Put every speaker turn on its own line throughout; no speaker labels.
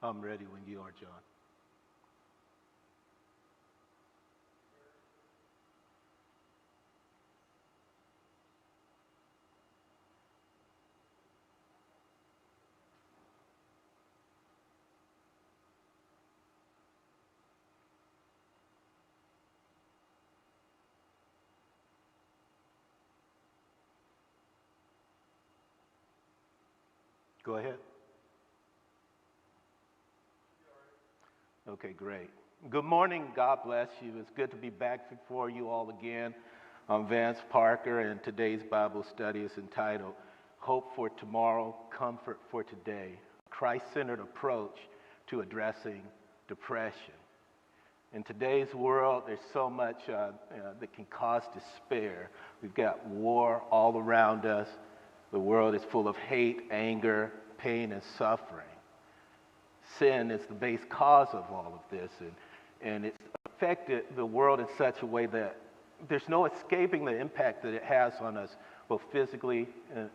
I'm ready when you are, John. Go ahead. Okay, great. Good morning. God bless you. It's good to be back before you all again. I'm Vance Parker, and today's Bible study is entitled Hope for Tomorrow, Comfort for Today, a Christ-centered approach to addressing depression. In today's world, there's so much that can cause despair. We've got war all around us. The world is full of hate, anger, pain, and suffering. Sin is the base cause of all of this, and it's affected the world in such a way that there's no escaping the impact that it has on us, both physically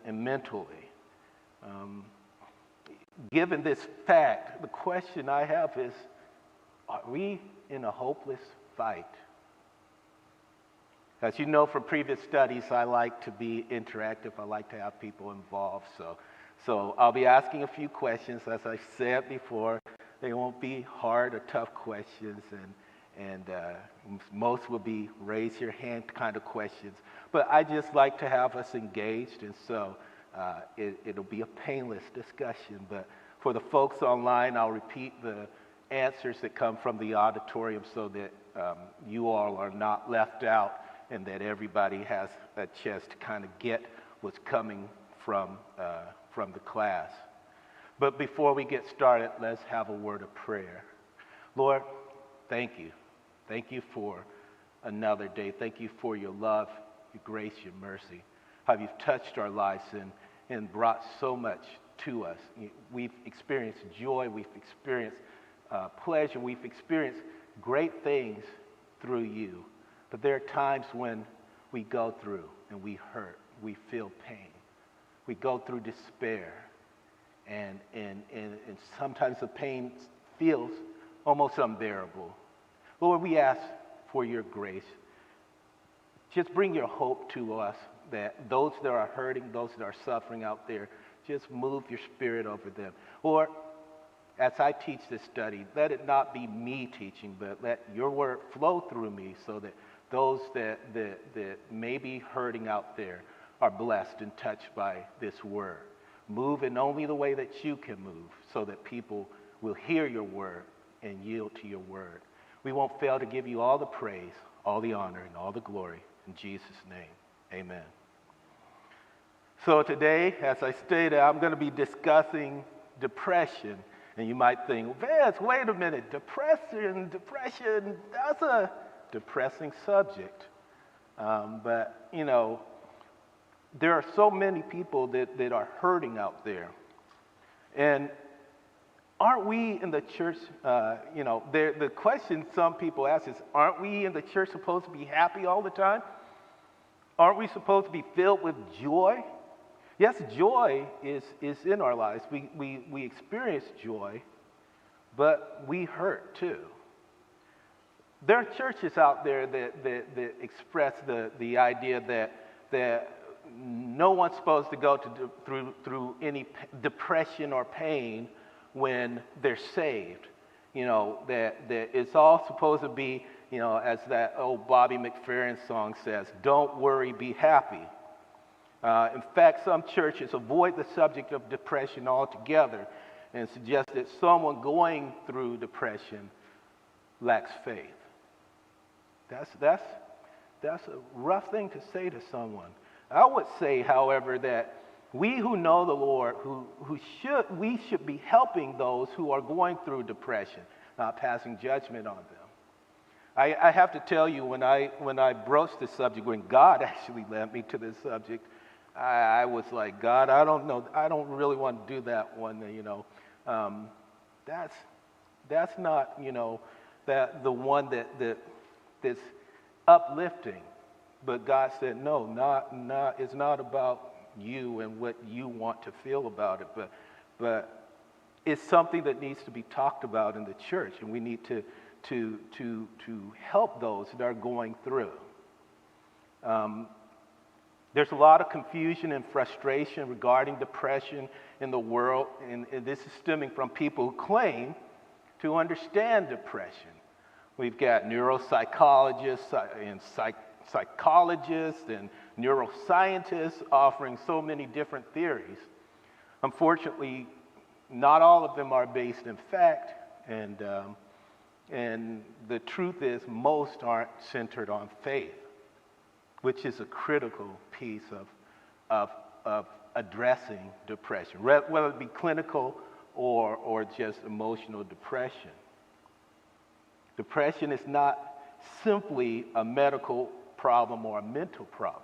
and mentally. Given this fact, the question I have is, are we in a hopeless fight? As you know from previous studies, I like to be interactive. I like to have people involved. So I'll be asking a few questions. As I said before, they won't be hard or tough questions, and most will be raise your hand kind of questions. But I just like to have us engaged, and so it'll be a painless discussion. But for the folks online, I'll repeat the answers that come from the auditorium so that you all are not left out and that everybody has a chance to kind of get what's coming from the class. But before we get started, let's have a word of prayer. Lord, thank you. Thank you for another day. Thank you for your love, your grace, your mercy. How you've touched our lives and brought so much to us. We've experienced joy. We've experienced pleasure. We've experienced great things through you. But there are times when we go through and we hurt. We feel pain. We go through despair. And sometimes the pain feels almost unbearable. Lord, we ask for your grace. Just bring your hope to us that those that are hurting, those that are suffering out there, just move your spirit over them. Lord, as I teach this study, let it not be me teaching, but let your word flow through me so that those that may be hurting out there are blessed and touched by this word. Move in only the way that you can move so that people will hear your word and yield to your word. We won't fail to give you all the praise, all the honor, and all the glory. In Jesus' name, amen. So today, as I stated, I'm going to be discussing depression. And you might think, Vance, wait a minute, depression, that's a depressing subject. But, you know, there are so many people that are hurting out there. And aren't we in the church, the question some people ask is, aren't we in the church supposed to be happy all the time? Aren't we supposed to be filled with joy? Yes, joy is in our lives. We experience joy, but we hurt too. There are churches out there that express the idea that no one's supposed to go through any depression or pain when they're saved. You know, that it's all supposed to be, you know, as that old Bobby McFerrin song says, don't worry, be happy. In fact, some churches avoid the subject of depression altogether and suggest that someone going through depression lacks faith. That's a rough thing to say to someone. I would say, however, that we who know the Lord, we should be helping those who are going through depression, not passing judgment on them. I have to tell you, when I broached this subject, when God actually led me to this subject, I was like, God, I don't know, I don't really want to do that one, you know. That's not, you know, that the one that's uplifting. But God said, no, it's not about you and what you want to feel about it, but is something that needs to be talked about in the church, and we need to help those that are going through. There's a lot of confusion and frustration regarding depression in the world, and this is stemming from people who claim to understand depression. We've got neuropsychologists and psychologists and neuroscientists offering so many different theories. Unfortunately, not all of them are based in fact, and the truth is most aren't centered on faith, which is a critical piece of addressing depression, whether it be clinical or just emotional depression. Depression is not simply a medical problem or a mental problem.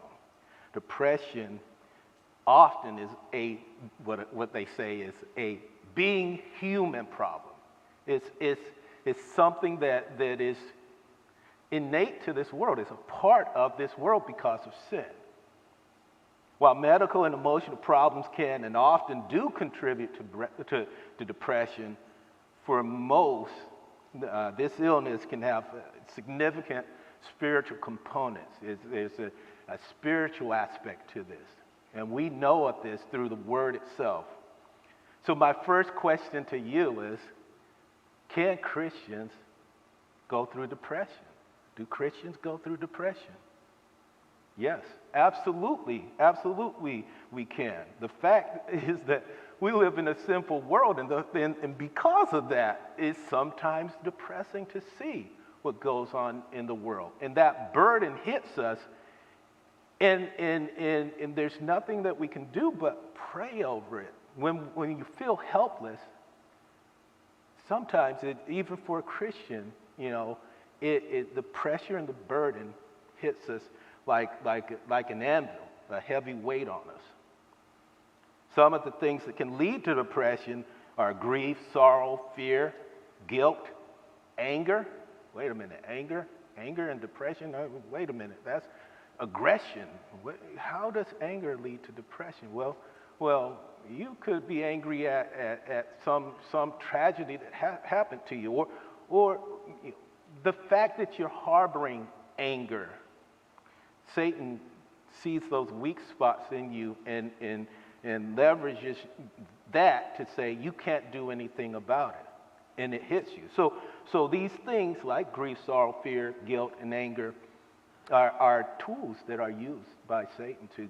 Depression often is what they say is a being human problem. It's something that is innate to this world. It's a part of this world because of sin. While medical and emotional problems can and often do contribute to depression, for most, this illness can have significant spiritual components. There's a spiritual aspect to this. And we know of this through the Word itself. So my first question to you is, can Christians go through depression? Do Christians go through depression? Yes, absolutely, absolutely we can. The fact is that we live in a sinful world, and because of that, it's sometimes depressing to see what goes on in the world. And that burden hits us, and there's nothing that we can do but pray over it. When you feel helpless, sometimes, even for a Christian, the pressure and the burden hits us like an anvil, a heavy weight on us. Some of the things that can lead to depression are grief, sorrow, fear, guilt, anger. Wait a minute, anger and depression? Wait a minute, that's aggression. How does anger lead to depression? Well, you could be angry at some tragedy that happened to you, or the fact that you're harboring anger. Satan sees those weak spots in you and leverages that to say you can't do anything about it, and it hits you. So these things like grief, sorrow, fear, guilt, and anger are tools that are used by Satan to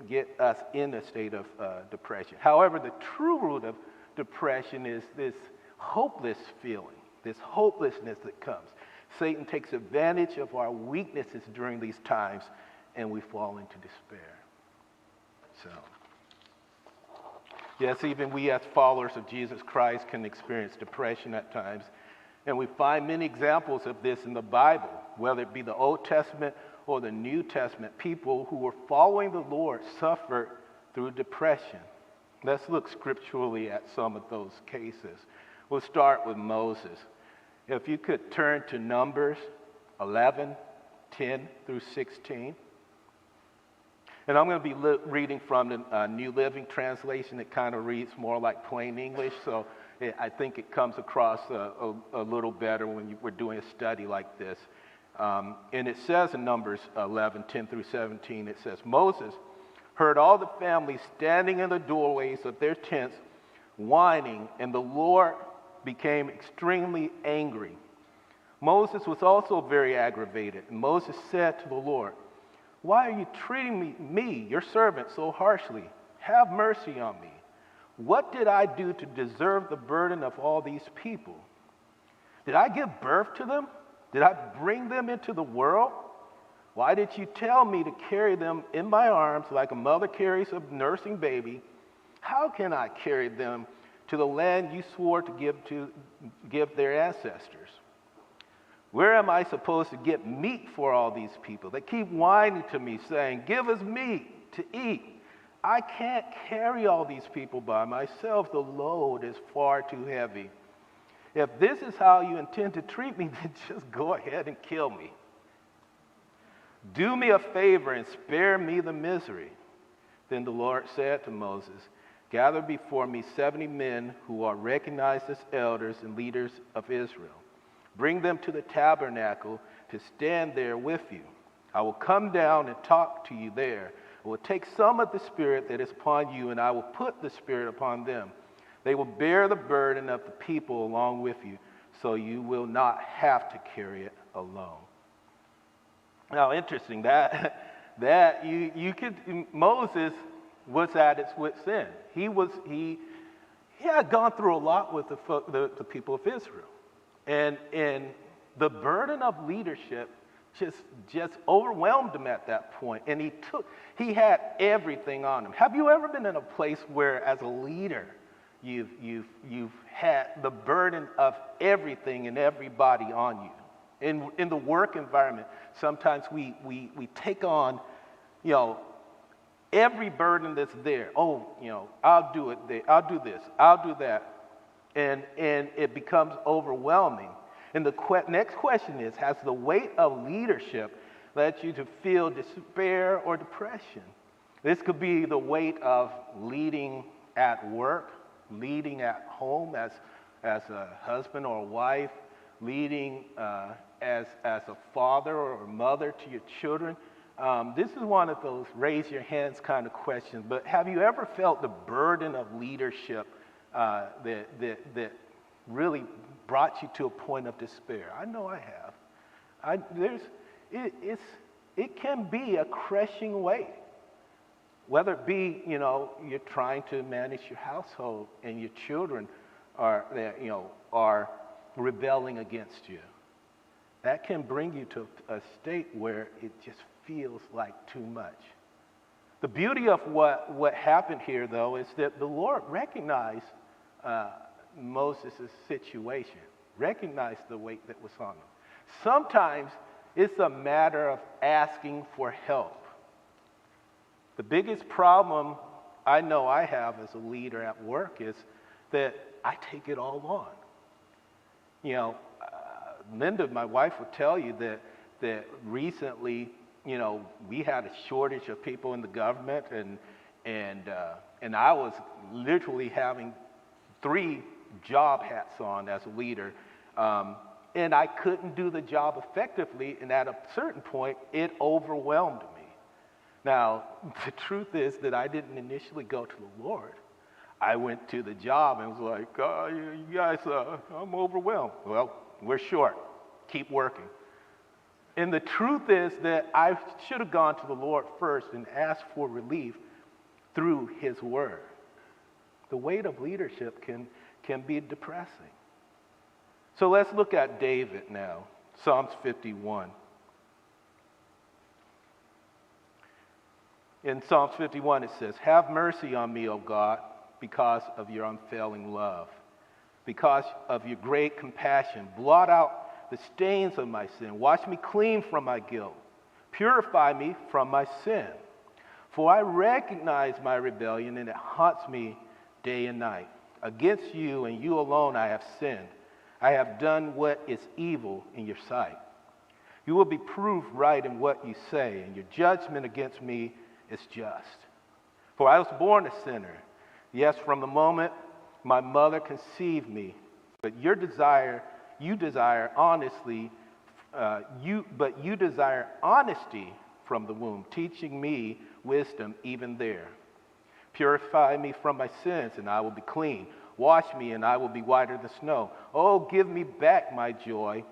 get us in a state of depression. However, the true root of depression is this hopeless feeling, this hopelessness that comes. Satan takes advantage of our weaknesses during these times, and we fall into despair. So, yes, even we as followers of Jesus Christ can experience depression at times. And we find many examples of this in the Bible, whether it be the Old Testament or the New Testament. People who were following the Lord suffered through depression. Let's look scripturally at some of those cases. We'll start with Moses. If you could turn to Numbers 11, 10 through 16. And I'm going to be reading from the New Living Translation. It kind of reads more like plain English, so I think it comes across a little better when we're doing a study like this. And it says in Numbers 11, 10 through 17, it says, Moses heard all the families standing in the doorways of their tents whining, and the Lord became extremely angry. Moses was also very aggravated, and Moses said to the Lord, "Why are you treating me, your servant, so harshly? Have mercy on me. What did I do to deserve the burden of all these people? Did I give birth to them? Did I bring them into the world? Why did you tell me to carry them in my arms like a mother carries a nursing baby? How can I carry them to the land you swore to give their ancestors? Where am I supposed to get meat for all these people? They keep whining to me, saying, 'Give us meat to eat.' I can't carry all these people by myself. The load is far too heavy. If this is how you intend to treat me, then just go ahead and kill me. Do me a favor and spare me the misery." Then the Lord said to Moses, Gather before me 70 men who are recognized as elders and leaders of Israel. Bring them to the tabernacle to stand there with you. I will come down and talk to you there. I will take some of the Spirit that is upon you, and I will put the Spirit upon them. They will bear the burden of the people along with you, so you will not have to carry it alone. Now, interesting Moses was at its wit's end. He had gone through a lot with the people of Israel, and the burden of leadership just overwhelmed him at that point, and he had everything on him. Have you ever been in a place where, as a leader, you've had the burden of everything and everybody on you? In the work environment, sometimes we take on, every burden that's there. I'll do it. I'll do this. I'll do that, and it becomes overwhelming. And the next question is, has the weight of leadership led you to feel despair or depression? This could be the weight of leading at work, leading at home as a husband or a wife, leading as a father or a mother to your children. This is one of those raise your hands kind of questions, but have you ever felt the burden of leadership that really brought you to a point of despair? I know I have. It can be a crushing weight, whether it be, you're trying to manage your household and your children are rebelling against you. That can bring you to a state where it just feels like too much. The beauty of what happened here, though, is that the Lord recognized Moses' situation, recognized the weight that was on him. Sometimes it's a matter of asking for help. The biggest problem I know I have as a leader at work is that I take it all on. Linda, my wife, would tell you that recently, we had a shortage of people in the government, and I was literally having 3 job hats on as a leader, and I couldn't do the job effectively, and at a certain point, it overwhelmed me. Now, the truth is that I didn't initially go to the Lord. I went to the job and was like, you guys, I'm overwhelmed. Well, we're short. Keep working. And the truth is that I should have gone to the Lord first and asked for relief through His Word. The weight of leadership can be depressing. So let's look at David now, Psalms 51. In Psalms 51 it says, "Have mercy on me, O God, because of your unfailing love. Because of your great compassion, blot out the stains of my sin. Wash me clean from my guilt. Purify me from my sin. For I recognize my rebellion, and it haunts me day and night. Against you and you alone I have sinned. I have done what is evil in your sight. You will be proved right in what you say, and your judgment against me is just. For I was born a sinner. Yes, from the moment my mother conceived me. But you desire honesty from the womb, teaching me wisdom even there. Purify me from my sins, and I will be clean. Wash me, and I will be whiter than snow. Oh, give me back my joy.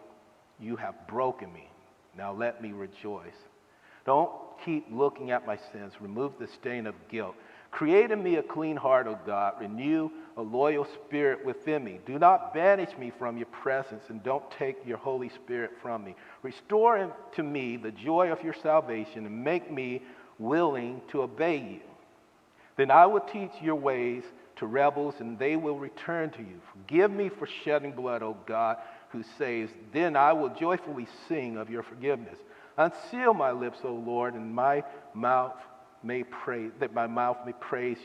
You have broken me. Now let me rejoice. Don't keep looking at my sins. Remove the stain of guilt. Create in me a clean heart, O God. Renew a loyal spirit within me. Do not banish me from your presence, and don't take your Holy Spirit from me. Restore to me the joy of your salvation, and make me willing to obey you. Then I will teach your ways to rebels, and they will return to you. Forgive me for shedding blood, O God, who saves. Then I will joyfully sing of your forgiveness. Unseal my lips, O Lord, and my mouth may praise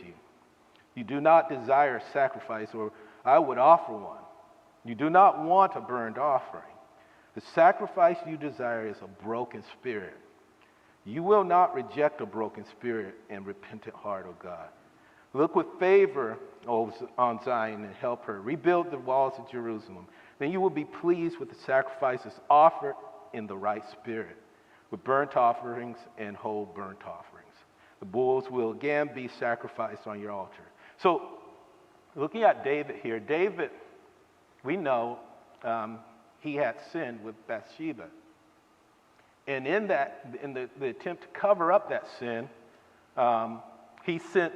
you. You do not desire a sacrifice, or I would offer one. You do not want a burnt offering. The sacrifice you desire is a broken spirit. You will not reject a broken spirit and repentant heart, O God. Look with favor on Zion and help her. Rebuild the walls of Jerusalem. Then you will be pleased with the sacrifices offered in the right spirit, with burnt offerings and whole burnt offerings. The bulls will again be sacrificed on your altar. So, looking at David here, David, we know he had sinned with Bathsheba. And in the attempt to cover up that sin, he sent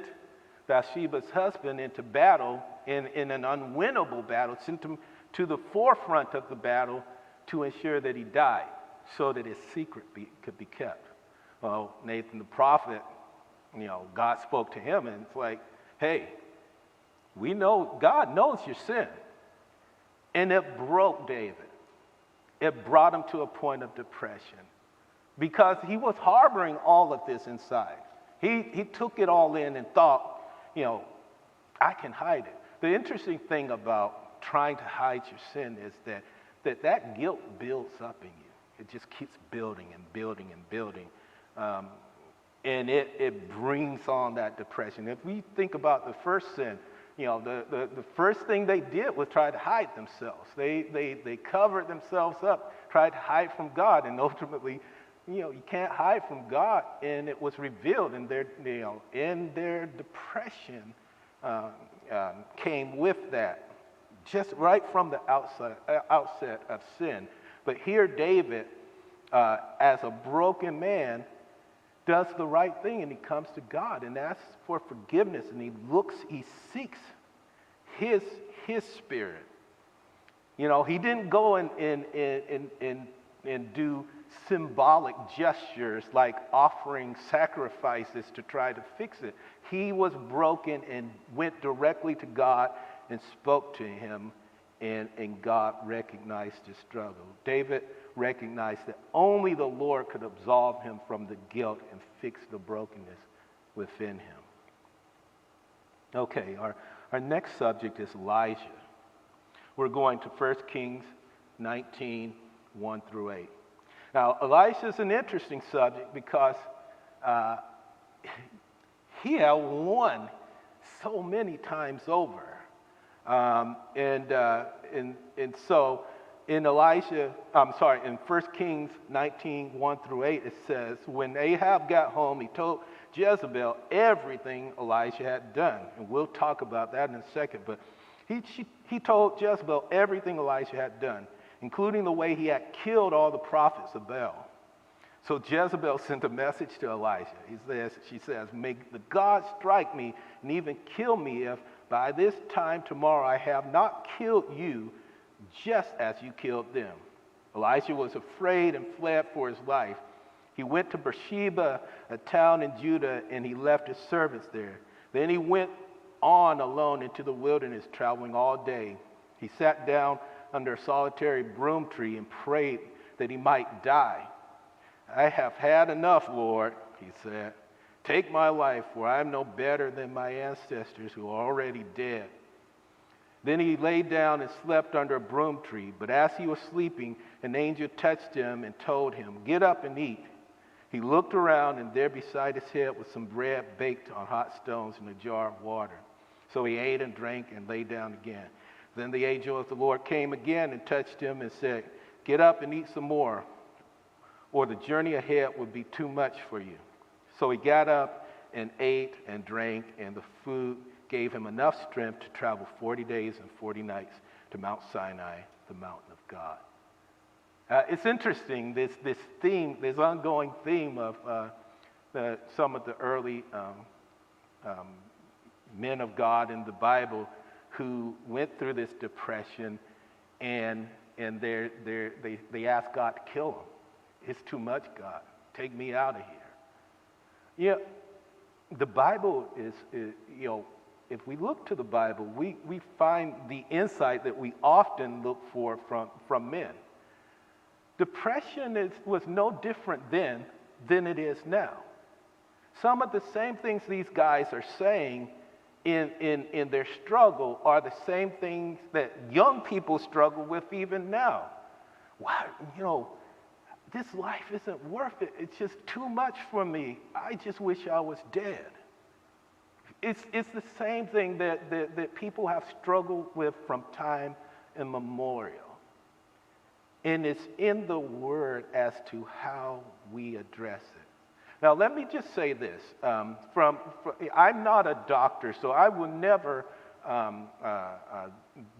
Bathsheba's husband into battle in an unwinnable battle, sent him to the forefront of the battle to ensure that he died so that his secret could be kept. Well, Nathan the prophet, God spoke to him and it's like, hey, we know, God knows your sin. And it broke David. It brought him to a point of depression because he was harboring all of this inside. He took it all in and thought, I can hide it. The interesting thing about trying to hide your sin is that guilt builds up in you. It just keeps building and building and building. And it brings on that depression. If we think about the first sin, the first thing they did was try to hide themselves. They covered themselves up, tried to hide from God, and ultimately, you can't hide from God. And it was revealed, and their depression came with that, just right from the outset of sin. But here, David, as a broken man, does the right thing, and he comes to God and asks for forgiveness, and he seeks his spirit. He didn't go and do symbolic gestures like offering sacrifices to try to fix it. He was broken and went directly to God and spoke to him, and God recognized his struggle. David recognized that only the Lord could absolve him from the guilt and fix the brokenness within him. Okay, our next subject is Elijah. We're going to 1 Kings 19, 1 through 8. Now, Elijah is an interesting subject because he had won so many times over. And so in 1 Kings 19, 1 through 8, it says, when Ahab got home, he told Jezebel everything Elijah had done. And we'll talk about that in a second. But he told Jezebel everything Elijah had done, including the way he had killed all the prophets of Baal. So Jezebel sent a message to Elijah. She says, may the gods strike me and even kill me if by this time tomorrow I have not killed you just as you killed them. Elijah was afraid and fled for his life. He went to Beersheba, a town in Judah, and he left his servants there. Then he went on alone into the wilderness, traveling all day. He sat down under a solitary broom tree and prayed that he might die. I have had enough, Lord, he said. Take my life, for I am no better than my ancestors who are already dead. Then he lay down and slept under a broom tree. But as he was sleeping, an angel touched him and told him, get up and eat. He looked around, and there beside his head was some bread baked on hot stones and a jar of water. So he ate and drank and lay down again. Then the angel of the Lord came again and touched him and said, get up and eat some more, or the journey ahead would be too much for you. So he got up and ate and drank, and the food gave him enough strength to travel 40 days and 40 nights to Mount Sinai, the mountain of God. It's interesting, this theme, this ongoing theme of some of the early men of God in the Bible who went through this depression, and they asked God to kill them. It's too much, God. Take me out of here. The Bible is if we look to the Bible, we find the insight that we often look for from men. Depression was no different then than it is now. Some of the same things these guys are saying in their struggle are the same things that young people struggle with even now. Why, this life isn't worth it. It's just too much for me. I just wish I was dead. it's the same thing that people have struggled with from time immemorial. And it's in the Word as to how we address it. Now, let me just say this. I'm not a doctor, so I will never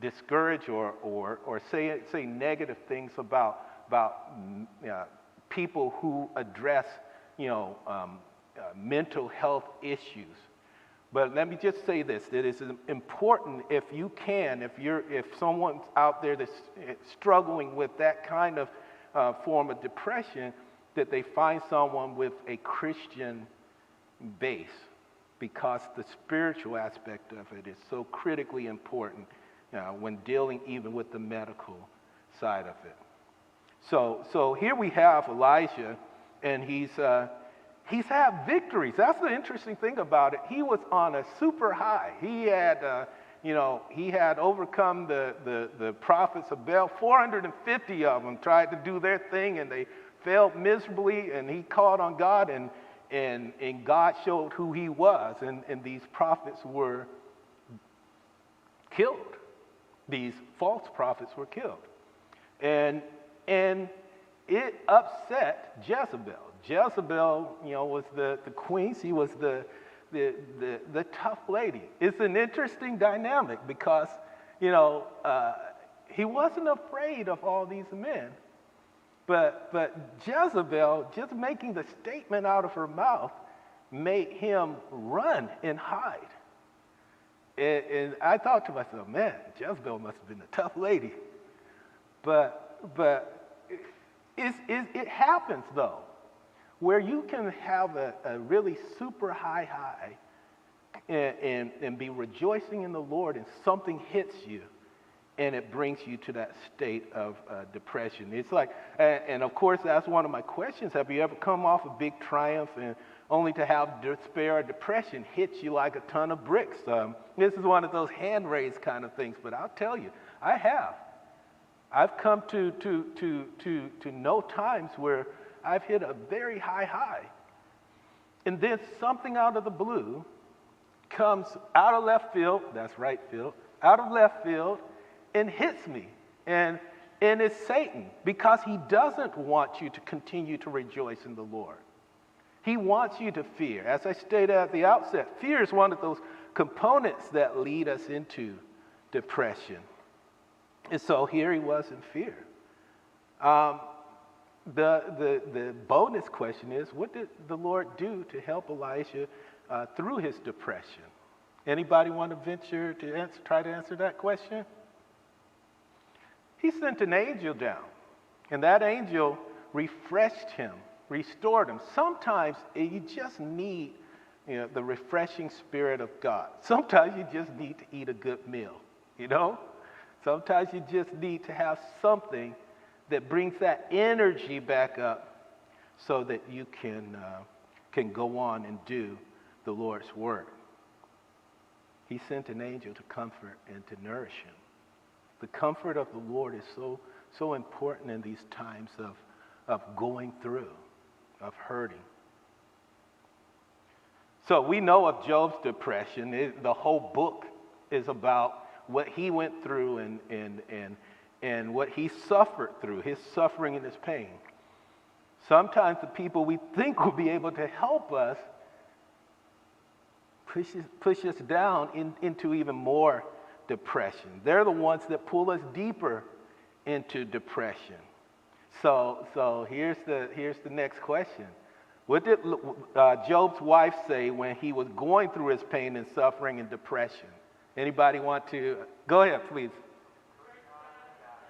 discourage or say negative things about people who address, mental health issues. But let me just say this, that it's important if you can, if someone's out there that's struggling with that kind of form of depression, that they find someone with a Christian base, because the spiritual aspect of it is so critically important when dealing even with the medical side of it. So here we have Elijah, and he's had victories. That's the interesting thing about it. He was on a super high. He had, he had overcome the prophets of Baal. 450 of them tried to do their thing, and they failed miserably. And he called on God, and God showed who He was. And these prophets were killed. These false prophets were killed, and it upset Jezebel. Jezebel, was the queen. She was the tough lady. It's an interesting dynamic because, he wasn't afraid of all these men. But Jezebel, just making the statement out of her mouth, made him run and hide. And I thought to myself, man, Jezebel must have been a tough lady. But it happens, though, where you can have a really super high and be rejoicing in the Lord, and something hits you, and it brings you to that state of depression. It's like, and of course, that's one of my questions. Have you ever come off a big triumph and only to have despair or depression hit you like a ton of bricks? This is one of those hand-raised kind of things, but I'll tell you, I have. I've come to know times where I've hit a very high, and then something out of the blue comes out of left field, that's right field, out of left field, and hits me. And it's Satan, because he doesn't want you to continue to rejoice in the Lord. He wants you to fear. As I stated at the outset, fear is one of those components that lead us into depression. And so here he was in fear. The bonus question is, what did the Lord do to help Elijah through his depression? Anybody want to venture to try to answer that question? He sent an angel down, and that angel refreshed him, restored him. Sometimes you just need the refreshing Spirit of God. Sometimes you just need to eat a good meal, Sometimes you just need to have something that brings that energy back up so that you can go on and do the Lord's work. He sent an angel to comfort and to nourish him. The comfort of the Lord is so important in these times of going through, of hurting. So we know of Job's depression. The whole book is about what he went through and what he suffered through, his suffering and his pain. Sometimes the people we think will be able to help us push us down into even more depression. They're the ones that pull us deeper into depression. So here's the next question. What did Job's wife say when he was going through his pain and suffering and depression? Anybody want to? Go ahead, please.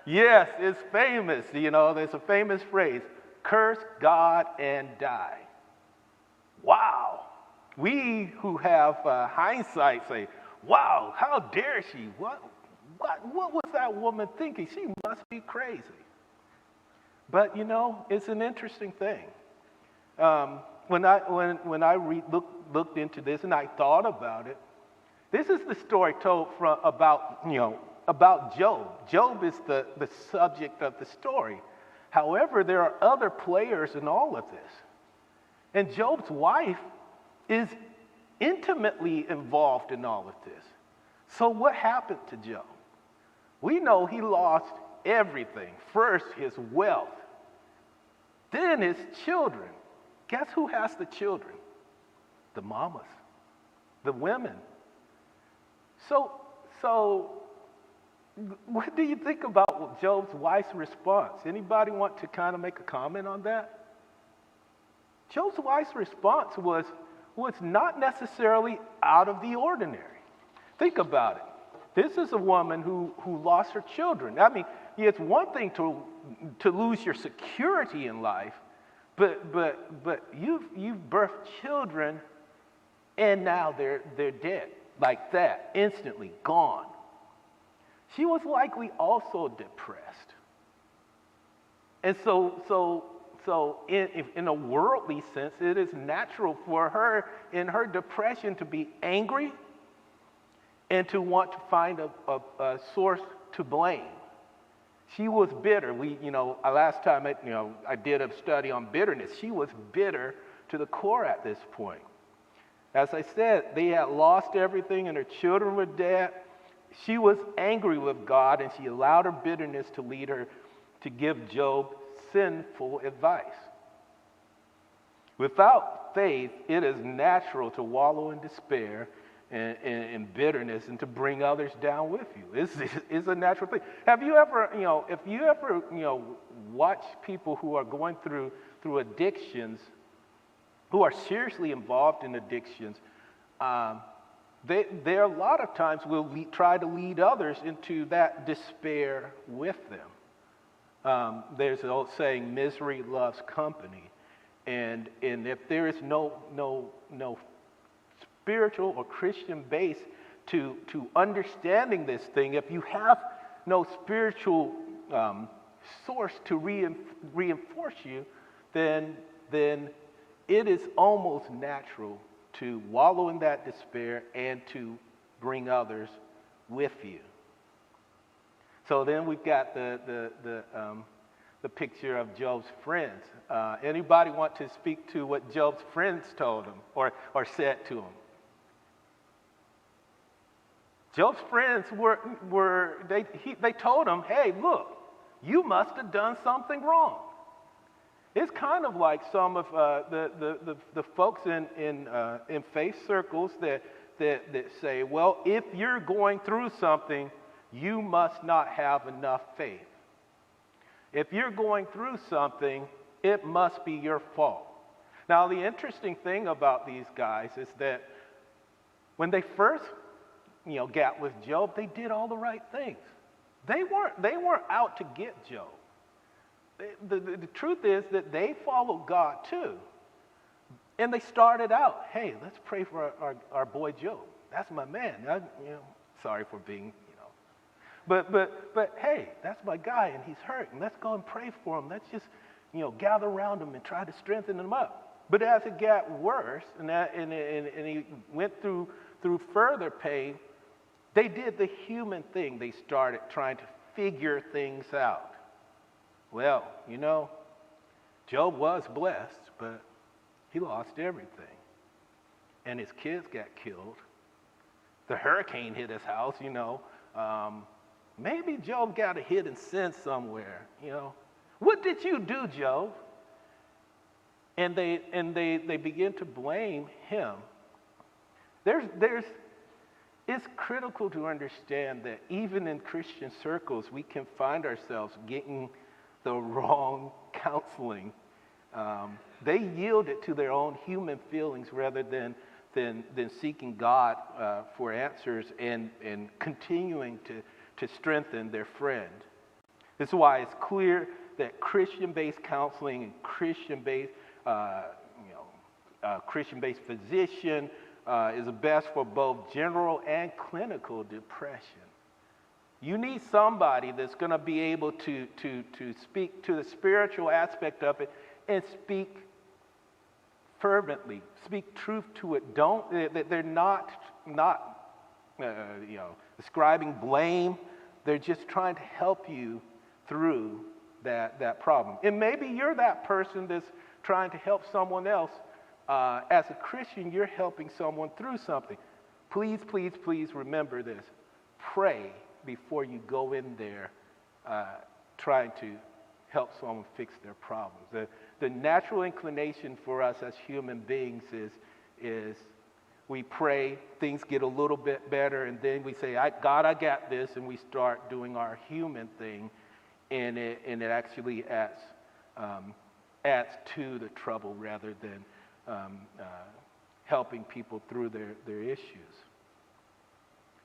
Yes, it's famous. There's a famous phrase, curse God and die. Wow. We who have hindsight say, wow, how dare she? What was that woman thinking? She must be crazy. But, it's an interesting thing. When I looked into this and I thought about it, this is the story told about Job. Job is the subject of the story. However, there are other players in all of this. And Job's wife is intimately involved in all of this. So what happened to Job? We know he lost everything. First, his wealth, then his children. Guess who has the children? The mamas, the women. So what do you think about Job's wife's response? Anybody want to kind of make a comment on that? Job's wife's response was not necessarily out of the ordinary. Think about it. This is a woman who lost her children. I mean, it's one thing to lose your security in life, but you've birthed children, and now they're dead like that, instantly gone. She was likely also depressed, and so in a worldly sense, it is natural for her in her depression to be angry and to want to find a source to blame. She was bitter. Last time I did a study on bitterness. She was bitter to the core at this point. As I said, they had lost everything and her children were dead. She was angry with God, and she allowed her bitterness to lead her to give Job sinful advice. Without faith, it is natural to wallow in despair and bitterness and to bring others down with you. It's a natural thing. Have you ever, if you ever, watch people who are going through addictions, who are seriously involved in addictions, they a lot of times will try to lead others into that despair with them. There's an old saying, misery loves company. And if there is no spiritual or Christian base to understanding this thing, if you have no spiritual source to reinforce you, then it is almost natural to wallow in that despair and to bring others with you. So then we've got the picture of Job's friends. Anybody want to speak to what Job's friends told him or said to him? Job's friends they told him, hey, look, you must have done something wrong. It's kind of like some of the folks in faith circles that say, well, if you're going through something, you must not have enough faith. If you're going through something, it must be your fault. Now, the interesting thing about these guys is that when they first, got with Job, they did all the right things. They weren't out to get Job. The truth is that they followed God too. And they started out, hey, let's pray for our boy Job. That's my man. Sorry for being, But hey, that's my guy and he's hurt. And let's go and pray for him. Let's just, gather around him and try to strengthen him up. But as it got worse and he went through further pain, they did the human thing. They started trying to figure things out. Well, Job was blessed, but he lost everything. And his kids got killed. The hurricane hit his house, Maybe Job got a hidden sin somewhere, What did you do, Job? And they begin to blame him. It's critical to understand that even in Christian circles, we can find ourselves getting the wrong counseling. They yielded to their own human feelings rather than seeking God for answers and continuing to strengthen their friend. This is why it's clear that Christian-based counseling and Christian-based physician is best for both general and clinical depression. You need somebody that's going to be able to speak to the spiritual aspect of it and speak fervently, speak truth to it. They're not ascribing blame. They're just trying to help you through that problem. And maybe you're that person that's trying to help someone else as a Christian, you're helping someone through something. Please, please, please remember this. Pray before you go in there trying to help someone fix their problems. The natural inclination for us as human beings is we pray, things get a little bit better, and then we say, God, I got this, and we start doing our human thing, and it actually adds to the trouble rather than helping people through their issues.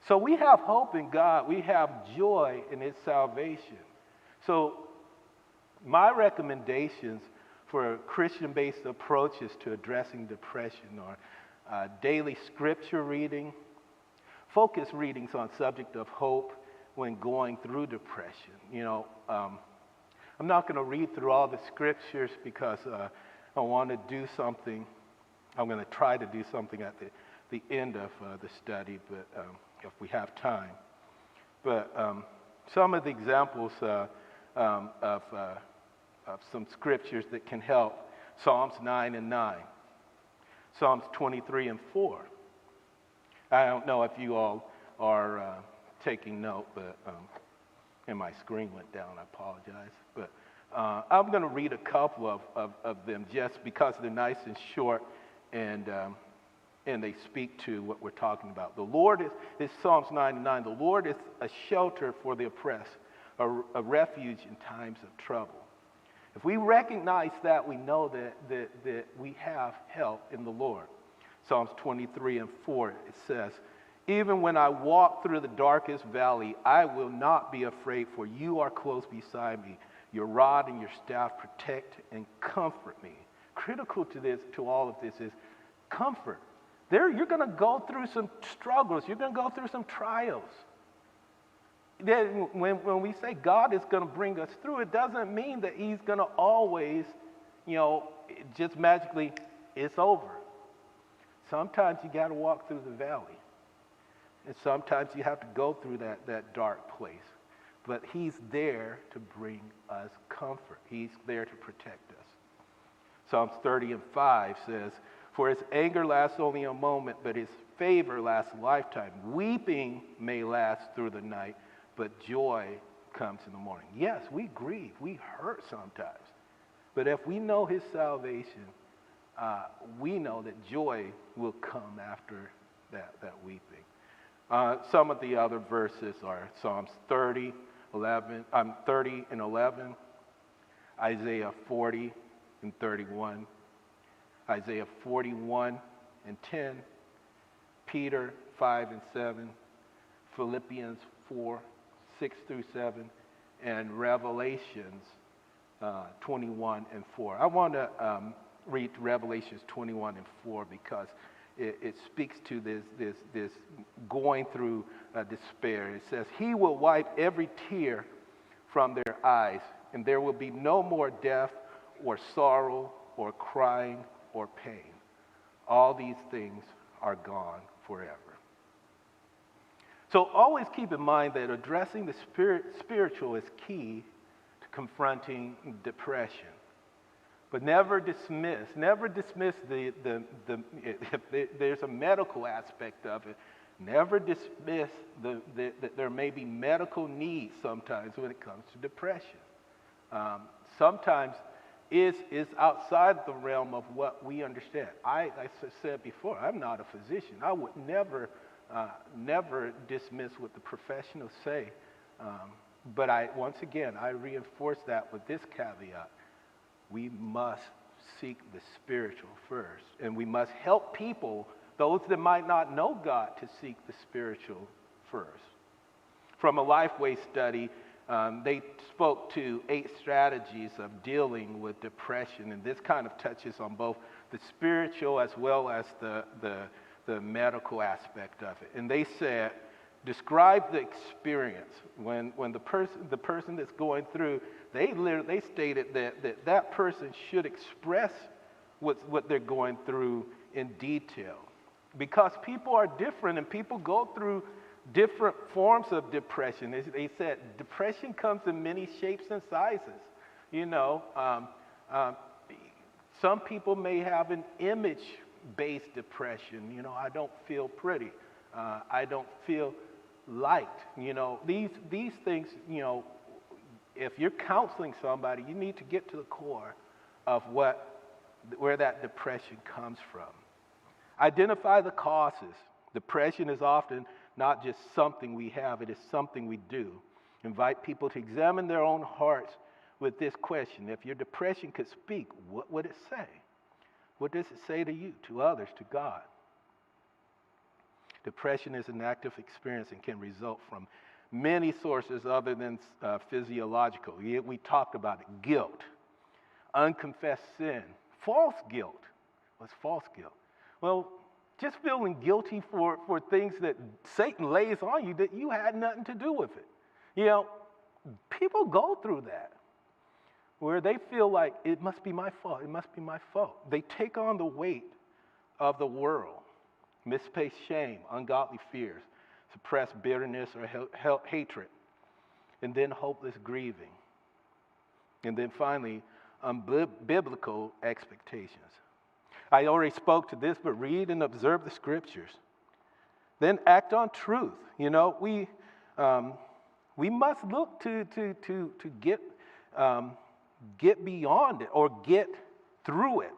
So we have hope in God. We have joy in His salvation. So my recommendations for Christian-based approaches to addressing depression are daily scripture reading, focus readings on subject of hope when going through depression. I'm not going to read through all the scriptures because I want to do something. I'm going to try to do something at the end of the study, but if we have time. But some of the examples of some scriptures that can help: Psalms 9 and 9, Psalms 23 and 4. I don't know if you all are taking note, but and my screen went down. I apologize. But I'm going to read a couple of them just because they're nice and short, and they speak to what we're talking about. The Lord is Psalms 9 and 9. The Lord is a shelter for the oppressed, a refuge in times of trouble. If we recognize that, we know that we have help in the Lord. Psalms 23 and 4, it says, "Even when I walk through the darkest valley, I will not be afraid, for you are close beside me. Your rod and your staff protect and comfort me." Critical to all of this is comfort. You're going to go through some struggles. You're going to go through some trials. Then when we say God is going to bring us through, it doesn't mean that He's going to always, just magically, it's over. Sometimes you got to walk through the valley. And sometimes you have to go through that dark place. But He's there to bring us comfort. He's there to protect us. Psalms 30 and 5 says, "For His anger lasts only a moment, but His favor lasts a lifetime. Weeping may last through the night, but joy comes in the morning." Yes, we grieve. We hurt sometimes. But if we know His salvation, we know that joy will come after that weeping. Some of the other verses are Psalms 30 and 11, Isaiah 40 and 31, Isaiah 41 and 10, Peter 5 and 7, Philippians 4, 6 through 7, and Revelations 21 and 4. I want to read Revelations 21 and 4 because it speaks to this going through despair. It says, "He will wipe every tear from their eyes, and there will be no more death or sorrow or crying or pain. All these things are gone forever." So always keep in mind that addressing the spiritual is key to confronting depression. But never dismiss if there's a medical aspect of it, never dismiss that there may be medical needs sometimes when it comes to depression. Sometimes it's outside the realm of what we understand. I said before, I'm not a physician. I would never dismiss what the professionals say. But once again, I reinforce that with this caveat. We must seek the spiritual first. And we must help people, those that might not know God, to seek the spiritual first. From a Lifeway study, they spoke to 8 strategies of dealing with depression. And this kind of touches on both the spiritual as well as the medical aspect of it. And they said, describe the experience. When the person that's going through, they stated that person should express what they're going through in detail. Because people are different and people go through different forms of depression. They said depression comes in many shapes and sizes. Some people may have an image-based depression. I don't feel pretty. I don't feel liked. These things, if you're counseling somebody, you need to get to the core of where that depression comes from. Identify the causes. Depression is often not just something we have, it is something we do. Invite people to examine their own hearts with this question. If your depression could speak, what would it say? What does it say to you, to others, to God? Depression is an active experience and can result from many sources other than physiological. We talked about it. Guilt, unconfessed sin, false guilt. What's false guilt? Well, just feeling guilty for things that Satan lays on you that you had nothing to do with it. People go through that, where they feel like it must be my fault, it must be my fault. They take on the weight of the world, misplaced shame, ungodly fears, suppressed bitterness or hatred, and then hopeless grieving. And then finally, unbiblical expectations. I already spoke to this, but read and observe the scriptures. Then act on truth. We must look to get beyond it or get through it.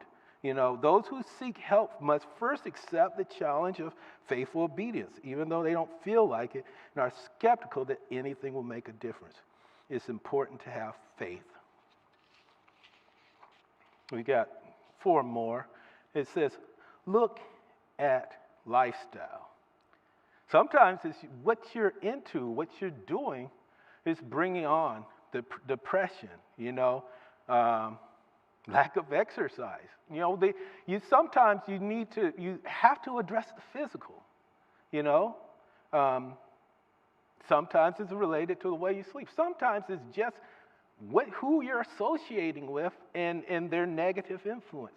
Those who seek help must first accept the challenge of faithful obedience, even though they don't feel like it and are skeptical that anything will make a difference. It's important to have faith. We got 4 more. It says, look at lifestyle. Sometimes it's what you're into, what you're doing is bringing on the depression, lack of exercise. Sometimes you have to address the physical, Sometimes it's related to the way you sleep. Sometimes it's just who you're associating with and their negative influences.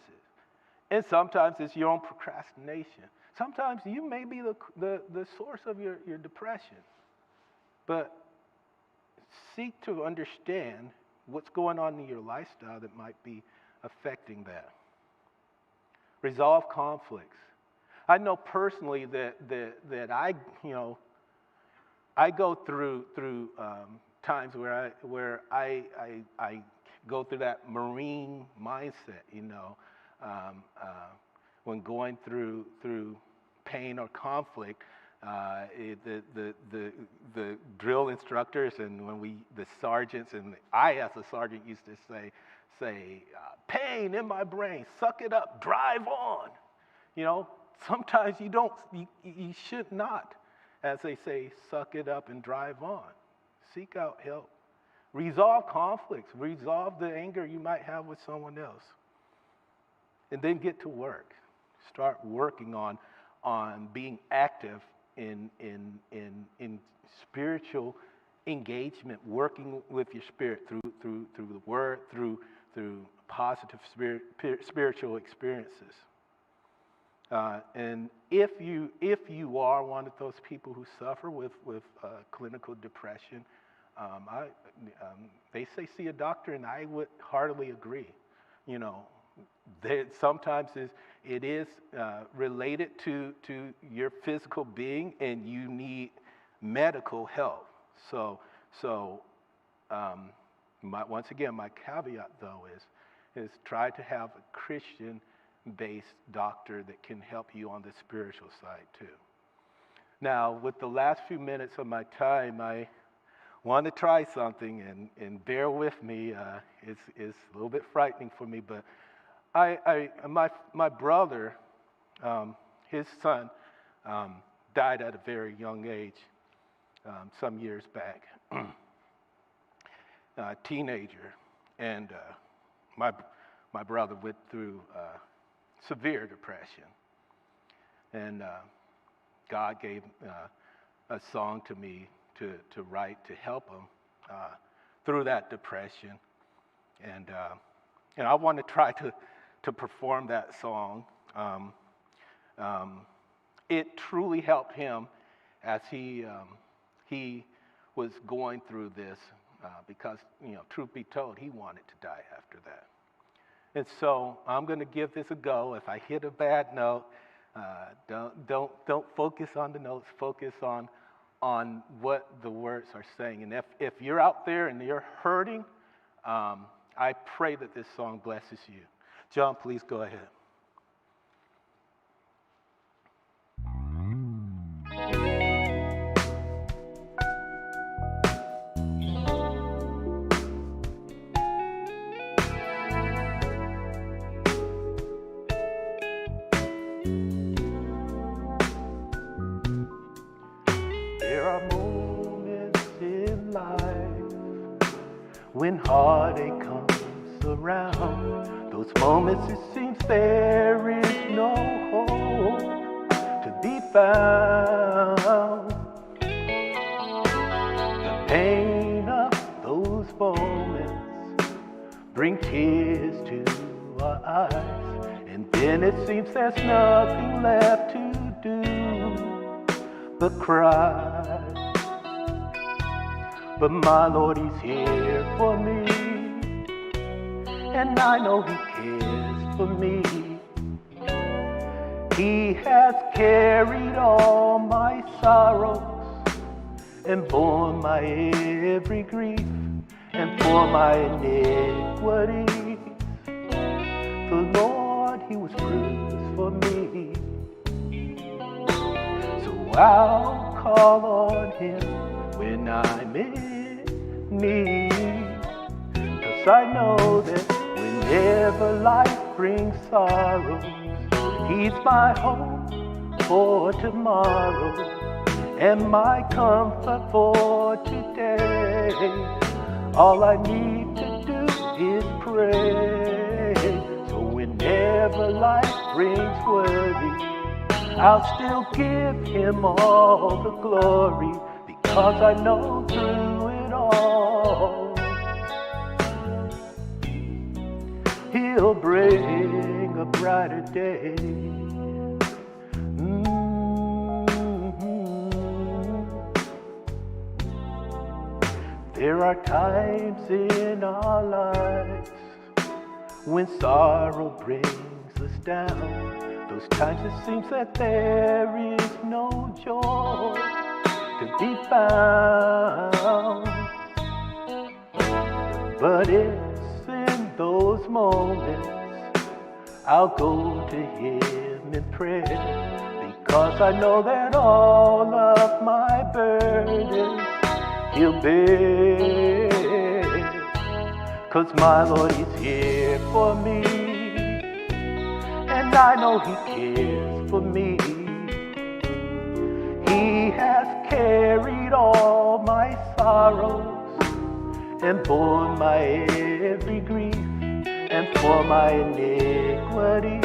And sometimes it's your own procrastination. Sometimes you may be the source of your depression. But seek to understand what's going on in your lifestyle that might be affecting that. Resolve conflicts. I know personally that I go through times where I go through that Marine mindset, when going through pain or conflict. The drill instructors and the sergeants and I as a sergeant used to say pain in my brain, suck it up, drive on. Sometimes you should not, as they say, suck it up and drive on. Seek out help. Resolve conflicts. Resolve the anger you might have with someone else. And then get to work. Start working on being active in spiritual engagement, working with your spirit through the word, through positive spiritual experiences. And if you are one of those people who suffer with clinical depression, they say see a doctor, and I would heartily agree. Sometimes it is related to your physical being, and you need medical help. Once again, my caveat though is try to have a Christian-based doctor that can help you on the spiritual side too. Now, with the last few minutes of my time, I want to try something, and bear with me. It's a little bit frightening for me, but my brother, his son, died at a very young age, some years back, teenager, and my brother went through severe depression, and God gave a song to me to write to help him through that depression, and I want to try to perform that song. It truly helped him as he was going through this, because truth be told, he wanted to die after that. And so I'm going to give this a go. If I hit a bad note, don't focus on the notes. Focus on what the words are saying. And if you're out there and you're hurting, I pray that this song blesses you. John, please go ahead. There are moments in life when heartache comes around. Those moments it seems there is no hope to be found. The pain of those moments bring tears to our eyes, and then it seems there's nothing left to do but cry. But my Lord, He's here for me, and I know He cares for me. He has carried all my sorrows and borne my every grief, and for my iniquities the Lord, He was bruised for me. So I'll call on Him when I'm in need, 'cause I know that whenever life brings sorrows, He's my hope for tomorrow and my comfort for today. All I need to do is pray. So whenever life brings worry, I'll still give Him all the glory, because I know through it all He'll bring a brighter day. There are times in our lives when sorrow brings us down. Those times it seems that there is no joy to be found. But it's in those moments I'll go to Him in prayer, because I know that all of my burdens He'll bear. 'Cause my Lord, He's here for me, and I know He cares for me. He has carried all my sorrows and borne my every grief, and for my iniquities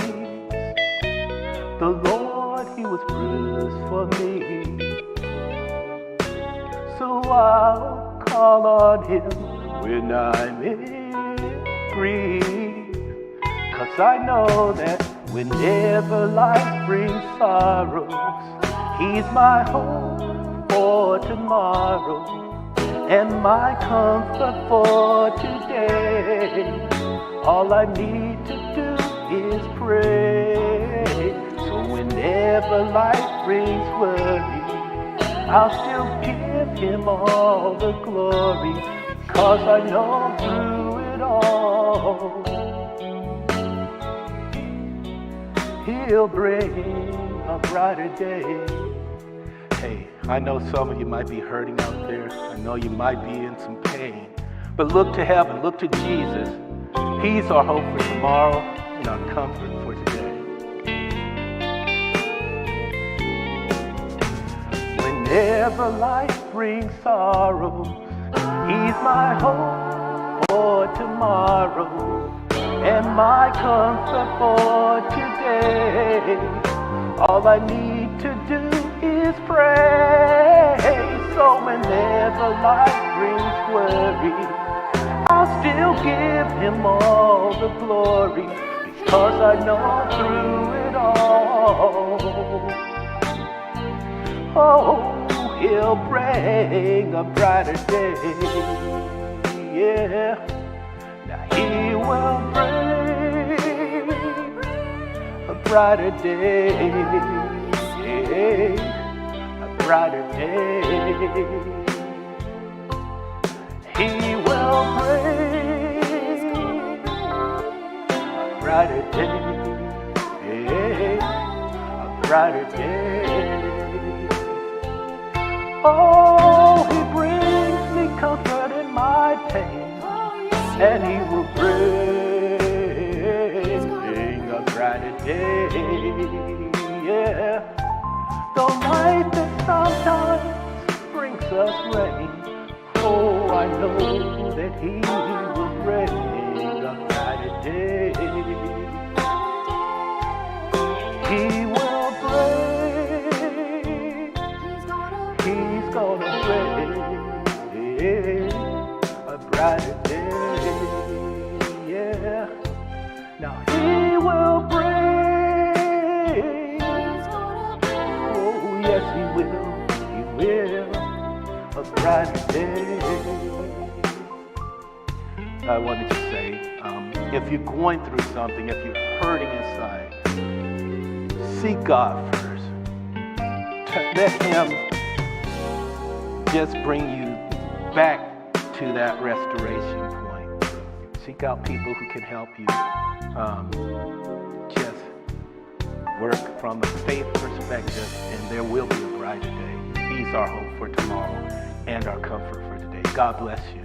the Lord, He was bruised for me. So I'll call on Him when I'm in grief, 'cause I know that whenever life brings sorrows, He's my hope for tomorrow and my comfort for today. All I need to do is pray. So whenever life brings worry, I'll still give Him all the glory, 'cause I know through it all He'll bring a brighter day. Hey, I know some of you might be hurting out there. I know you might be in some pain. But look to heaven, look to Jesus. He's our hope for tomorrow and our comfort for today. Whenever life brings sorrow, He's my hope for tomorrow and my comfort for today. All I need to do is pray. So whenever life brings worry, I'll still give Him all the glory, because I know through it all, oh, He'll bring a brighter day. Yeah, now He will bring brighter day, a brighter day. He will bring a brighter day, a brighter day. Oh, he brings me comfort in my pain, and he will bring a brighter day. Yeah, the light that sometimes brings us rain. Oh, I know that he will bring a brighter day. He will bring, he's gonna bring a brighter day. Yeah, now he will bring, oh yes he will, a brighter day. I wanted to say, if you're going through something, if you're hurting inside, seek God first. Let him just bring you back to that restoration point. Seek out people who can help you just work from a faith perspective, and there will be a brighter day. He's our hope for tomorrow and our comfort for today. God bless you.